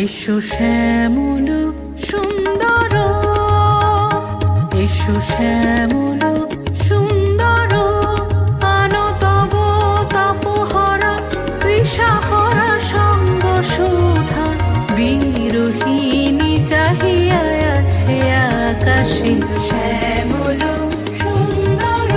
এসো শ্যামল সুন্দর, এসো শ্যামল সুন্দর, আনো তব তাপহরা তৃষাহরা সঙ্গ সুধা। বিরোহিণী চাহিয়া আছে আকাশে শ্যামল সুন্দর।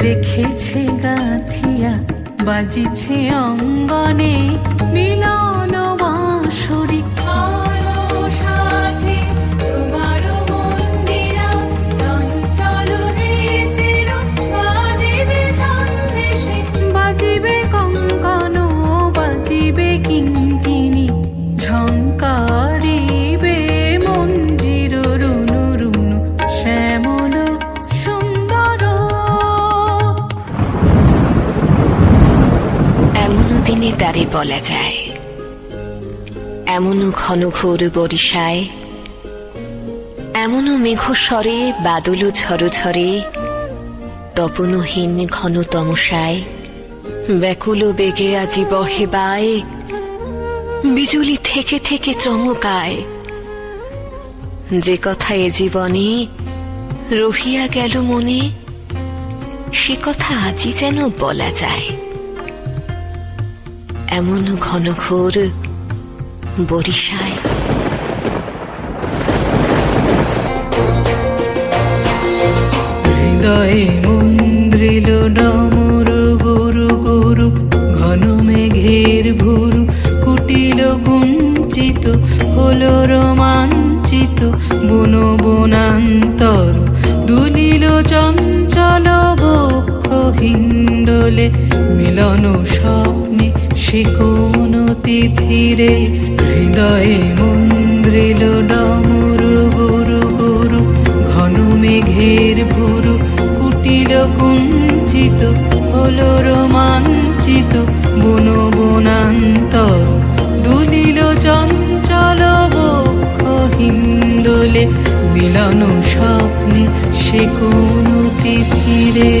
রেখেছে গাথিয়া বাজিছে অঙ্গনে মিলন বাঁশরি। বাজিবে কঙ্কণ বাজিবে কিঙ্কিণী, ঝঙ্কারিবে মঞ্জির রুনু রুনু শ্যামল সুন্দর। এমনও দিনে তারে বলা যায়, এমনও ঘন ঘোর বরিশায়, এমনও মেঘস্বরে বাদল ঝড় ঝরে, তপনহীন ঘন তমসায়, ব্যাকুল বেগে আজি বহে বায়, বিজুলি থেকে থেকে চমকায়। যে কথা এ জীবনে রহিয়া গেল মনে, সে কথা আজি যেন বলা যায়। এমন ঘন ঘোর বরিশায়। হৃদয়ে মন্দ্রিল ডমর গুরু গুরু, ঘন মেঘের ভুরু কুটিল কুঞ্চিত, হলো রোমাঞ্চিত বন বনান্তর। দুলিল চঞ্চল বক্ষ হিন্দোলে, মিলন স্বপ্নে সে কোন তিথিরে। হৃদয়ে মন্দ্রিল ডমর গুরু গুরু, ঘন মেঘের ভুরু কুটিল কুঞ্চিত, হলো রোমাঞ্চিত বন বনান্তর। দুলিল চঞ্চল বক্ষ হিন্দোলে, মিলন স্বপ্নে সে কোন তিথিরে।